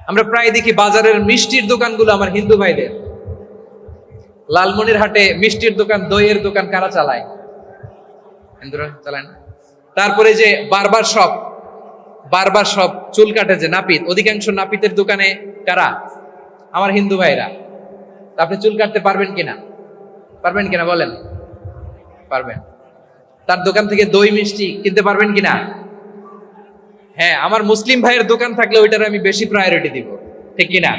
আমরা প্রায় দেখি বাজারের মিষ্টির দোকানগুলো আমার হিন্দু ভাইদের। লালমনিরহাটে মিষ্টির দোকান, দইয়ের দোকান কারা চালায়? হিন্দুরা চালায় না। তারপরে যে বারবার শপ চুল কাটে যে নাপিত, অধিকাংশ নাপিতের দোকানে কারা? আমার হিন্দু ভাইরা। আপনি চুল কাটতে পারবেন কিনা বলেন? পারবেন। তার দোকান থেকে দই মিষ্টি কিনতে পারবেন কিনা? হ্যাঁ, আমার মুসলিম ভাইয়ের দোকান থাকলে ওইটার আমি বেশি প্রায়োরিটি দিব, ঠিক কিনা?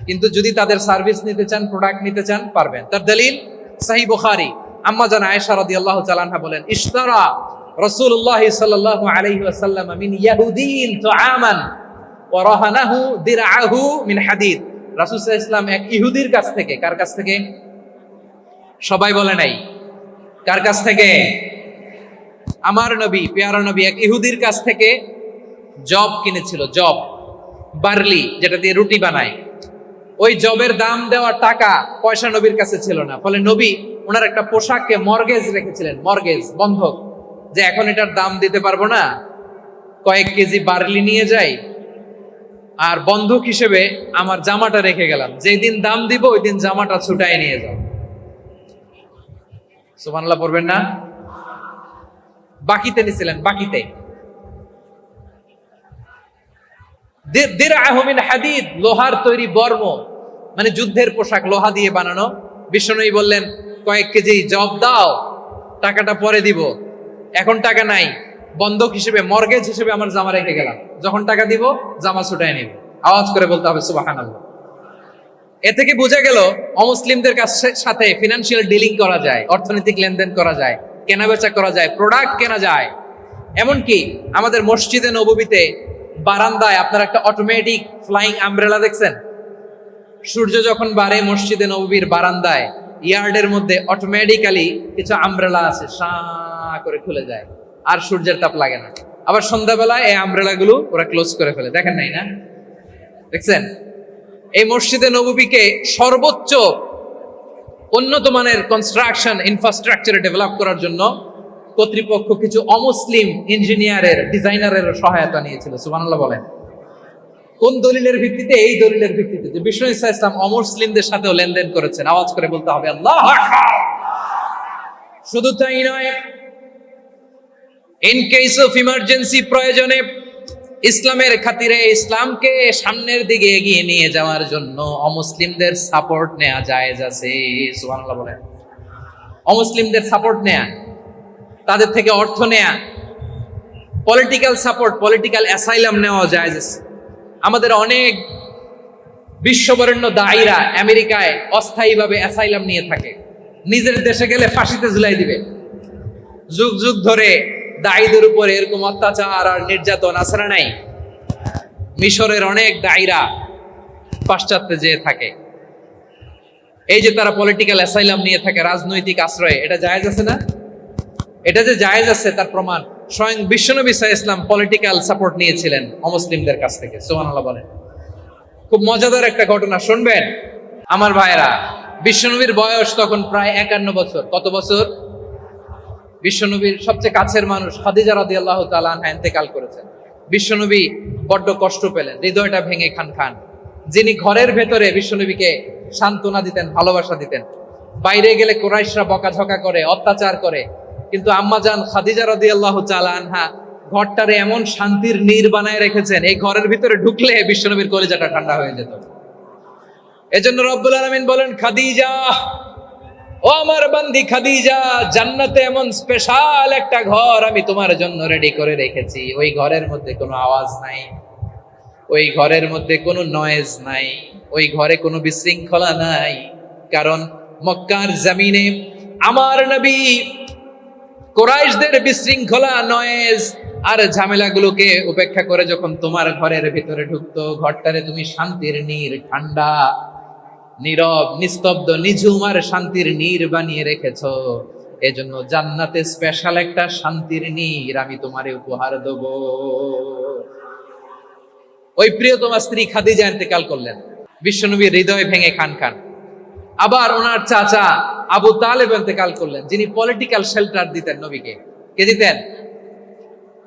কিন্তু যদি তাদের সার্ভিস নিতে চান, প্রোডাক্ট নিতে চান, পারবেন। তার দলিল সহিহ বুখারী, আম্মা জান আয়েশা রাদিয়াল্লাহু তাআলা আনহা বলেন, ইশতারা রাসূলুল্লাহ সাল্লাল্লাহু আলাইহি ওয়াসাল্লাম মিন ইয়াহুদিন তুআমান ওয়া রাহানাহু দিরআহু মিন হাদিদ। রাসূল সাল্লাল্লাহু আলাইহি ওয়াসাল্লাম এক ইহুদির কাছ থেকে, কার কাছ থেকে? সবাই বলে নাই কার কাছ থেকে? আমার নবী, পেয়ারা নবী এক ইহুদির কাছ থেকে জব কিনেছিল। জব, বার্লি, যেটা দিয়ে রুটি বানায়। ওই জবের দাম দেওয়ার টাকা পয়সা নবীর কাছে ছিল না। ফলে নবী ওনার একটা পোশাককে মর্গেজ রেখেছিলেন, মর্গেজ, বন্ধক, যে এখন এটার দাম দিতে পারবো না, কয়েক কেজি বার্লি নিয়ে যাই আর বন্ধক হিসেবে আমার জামাটা রেখে গেলাম, যেই দিন দাম দিব ওই দিন জামাটা ছুটায় নিয়ে যাও। সুবহানাল্লাহ পড়বেন না? বাকিতে নিছিলেন, বাকিতে। দিরআহু মিন হাদিদ, লোহার তৈরি বর্ম, মানে যুদ্ধের পোশাক, লোহা দিয়ে বানানো। বিশ্বনবী বললেন, কয়েক কেজি জব দাও, টাকাটা পরে দিব, এখন টাকা নাই, বন্ধক হিসেবে, মর্গেজ হিসেবে আমার জামা রেখে গেলাম, যখন টাকা দিব জামা ছুটায় নিব। আওয়াজ করে বলতে হবে সুবহানাল্লাহ। এ থেকে বোঝা গেল অমুসলিমদের সাথে ফিনান্সিয়াল ডিলিং করা যায়, অর্থনৈতিক লেনদেন করা যায়, কেনাবেচা করা যায়, প্রোডাক্ট কেনা যায়। এমনকি আমাদের মসজিদে নববীতে বারান্দায় আপনারা একটা অটোমেটিক ফ্লাইং আমব্রেলা দেখছেন? সূর্য যখন বাড়ে মসজিদে নববীর বারান্দায়, ইয়ার্ডের মধ্যে অটোমেটিক্যালি কিছু আমব্রেলা আছে, সা করে খুলে যায়, আর সূর্যের তাপ লাগে না। আবার সন্ধ্যাবেলায় এই আমব্রেলা গুলো ওরা ক্লোজ করে ফেলে, দেখেন নাই না? দেখছেন? এই মসজিদে নববীকে সর্বোচ্চ উন্নত মানের কনস্ট্রাকশন ইনফ্রাস্ট্রাকচারে ডেভেলপ করার জন্য কর্তৃপক্ষ কিছু অমুসলিম ইঞ্জিনিয়ারের, ডিজাইনারের সহায়তা নিয়েছিল। সুবহানাল্লাহ বলেন। কোন দলিলের ভিত্তিতে? এই দলিলের ভিত্তিতে যে বিষ্ণু ঈসা ইসলাম অমুসলিমদের সাথেও লেনদেন করেছেন। আওয়াজ করে বলতে হবে আল্লাহু আকবার। শুধু তাই নয়, ইন কেস অফ ইমার্জেন্সি, প্রয়োজনে ইসলামের খাতিরে, ইসলামকে সামনের দিকে এগিয়ে নিয়ে যাওয়ার জন্য অমুসলিমদের সাপোর্ট নেওয়া জায়েজ আছে। সুবহানাল্লাহ বলেন। অমুসলিমদের সাপোর্ট নেয়া, তাদের থেকে অর্থ নেয়া, পলিটিক্যাল সাপোর্ট, পলিটিক্যাল অ্যাসাইলাম নেওয়া জায়েজ আছে। আমাদের অনেক বিশ্ববরেণ্য দায়ীরা আমেরিকায় অস্থায়ীভাবে অ্যাসাইলাম নিয়ে থাকে, নিজের দেশে গেলে ফাঁসিতে ঝুলাই দিবে। যুগ যুগ ধরে দায়ীদের উপর এরকম অত্যাচার আর নির্যাতন আছে না নাই? মিশরের অনেক দায়ীরা পাশ্চাত্যে যেয়ে থাকে। এই যে তারা পলিটিক্যাল অ্যাসাইলাম নিয়ে থাকে, রাজনৈতিক আশ্রয়, এটা জায়েজ আছে না? এটা যে জায়েজ আছে তার প্রমাণ স্বয়ং বিশ্বনবী সাল্লাল্লাহু আলাইহি ওয়াসাল্লাম পলিটিক্যাল সাপোর্ট নিয়েছিলেন অমুসলিমদের কাছ থেকে। সুবহানাল্লাহ বলেন। খুব মজাদার একটা ঘটনা শুনবেন আমার ভাইয়েরা। বিশ্বনবীর বয়স তখন প্রায় 51 বছর। কত বছর? বিশ্বনবীর সবচেয়ে কাছের মানুষ খাদিজা রাদিয়াল্লাহু তাআলা আনহা ইন্তেকাল করেছেন। বিশ্বনবী বড্ড কষ্ট পেলেন, হৃদয়টা ভেঙে খান। যিনি ঘরের ভেতরে বিশ্বনবীকে সান্ত্বনা দিতেন, ভালোবাসা দিতেন, বাইরে গেলে কুরাইশরা বকাঝকা করে, অত্যাচার করে, কিন্তু আম্মা জান খাদিজা রাদিয়াল্লাহু তাআলা আনহা ঘরটারে এমন শান্তির নীড় বানায় রেখেছেন, এই ঘরের ভিতরে ঢুকলে বিশ্বনবীর কলিজাটা ঠান্ডা হয়ে যেত। এজন্য রব্বুল আলামিন বলেন, খাদিজা, ও আমার বান্দি খাদিজা, জান্নাতে এমন স্পেশাল একটা ঘর আমি তোমার জন্য রেডি করে রেখেছি। ওই ঘরের মধ্যে কোনো আওয়াজ নাই, ওই ঘরের মধ্যে কোনো নয়েজ নাই, ওই ঘরে কোনো বিশৃঙ্খলা নাই। কারণ মক্কার জমিনে আমার নবী কুরাইশদের বিশৃঙ্খলা, নয়েজ আর ঝামেলাগুলোকে উপেক্ষা করে যখন তোমার ঘরের ভিতরে ঢুকতো, ঘরটারে তুমি শান্তির নীড়, ঠান্ডা, নীরব, নিস্তব্ধ, নিঝুম আর শান্তির নীড় বানিয়ে রেখেছো। এজন্য জান্নাতে স্পেশাল একটা শান্তির নীড় আমি তোমারে উপহার দেব। ওই প্রিয়তমা স্ত্রী খাদিজা ইন্তেকাল করলেন, বিশ্বনবীর হৃদয় ভেঙে খান। আবার ওনার চাচা আবু তালেব ইন্তেকাল করলেন, যিনি পলিটিক্যাল শেল্টার দিতেন নবীকে। কে দিতেন?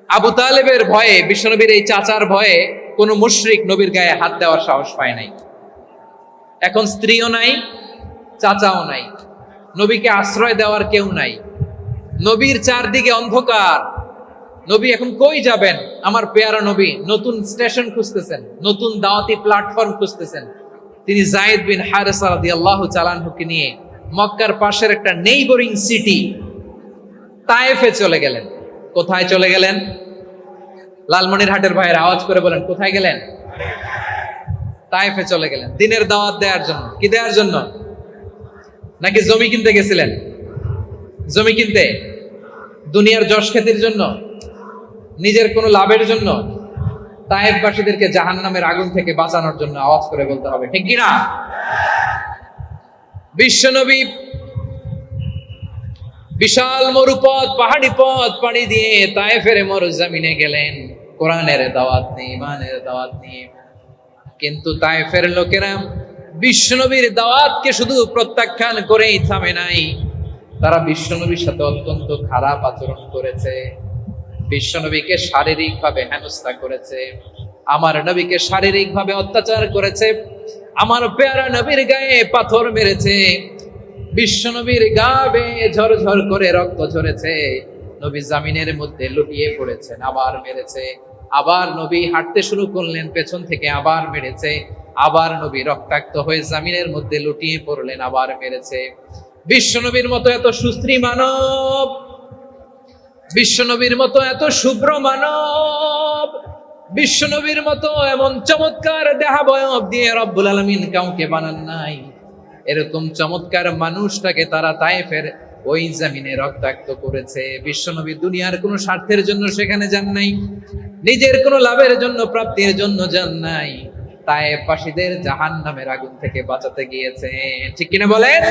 আবু তালেবের ভয়ে, বিশ্বনবীর এই চাচার ভয়ে কোন মুশরিক নবীর গায়ে হাত দেওয়ার সাহস পায় নাই। এখন স্ত্রীও নাই, চাচাও নাই, নবীকে আশ্রয় দেওয়ার কেউ নাই, নবীর চারদিকে অন্ধকার। নবী এখন কই যাবেন? আমার পেয়ারা নবী নতুন স্টেশন খুঁজতেছেন, নতুন দাওয়াতি প্ল্যাটফর্ম খুঁজতেছেন। তিনি যায়েদ বিন হারেসা রাদিয়াল্লাহু তাআলা আনহুকে নিয়ে মক্কার পাশের একটা নেইবরিং সিটি তায়েফে চলে গেলেন। কোথায় চলে গেলেন? লালমনিরহাটের ভাইয়ের আওয়াজ করে বলেন, কোথায় গেলেন? তায়েফে চলে গেলেন দিনের দাওয়াত দেওয়ার জন্য। কি দেওয়ার জন্য? নাকি জমি কিনতে গেছিলেন? জমি কিনতে, দুনিয়ার যশ খ্যাতির জন্য, নিজের কোনো লাভের জন্য? তায়েফবাসীদেরকে জাহান্নামের আগুন থেকে বাঁচানোর জন্য। আওয়াজ করে বলতে হবে, ঠিক কি না? বিশ্বনবী বিশাল মরুপথ, পাহাড়ি পথ পাড়ি দিয়ে তায়েফের মরুজমিনে গেলেন কোরআনের দাওয়াত নিয়ে, ইমানের দাওয়াত নিয়ে। কিন্তু তায়েফের লোকেরা বিশ্বনবীর দাওয়াতকে শুধু প্রত্যাখ্যান করেই থামে নাই, তারা বিশ্বনবীর সাথে অত্যন্ত খারাপ আচরণ করেছে। বিশ্বনবীকে শারীরিকভাবে হেনস্থা করেছে, আমার নবীকে শারীরিকভাবে অত্যাচার করেছে, আমার পেয়ারা নবীর গায়ে পাথর মেরেছে, বিশ্বনবীর গা বেয়ে ঝরঝর করে রক্ত ঝরেছে, নবী জামিনের মধ্যে লুটিয়ে পড়েছেন, আবার মেরেছে, আবার নবী হাঁটতে শুরু করলেন, পেছন থেকে আবার মেরেছে, আবার নবী রক্তাক্ত হয়ে জামিনের মধ্যে লুটিয়ে পড়লেন, আবার মেরেছে। বিশ্বনবীর মতো এত সুস্ত্রী মানব, বিশ্বনবীর মতো এত শুভ্র মানব, বিশ্বনবীর মতো এমন চমৎকার দেহাবয়ব দিয়ে রব্বুল আলামিন কাউকে বানান নাই। এরকম চমৎকার মানুষটাকে তারা তায়েফের ওই জমিনে রক্তাক্ত করেছে। বিশ্বনবী দুনিয়ার কোনো স্বার্থের জন্য সেখানে যান নাই, নিজের কোনো লাভের জন্য, প্রাপ্তির জন্য যান নাই, তায়েফবাসীদের জাহান্নামের আগুন থেকে বাঁচাতে গিয়েছে। ঠিক কিনা বলেন?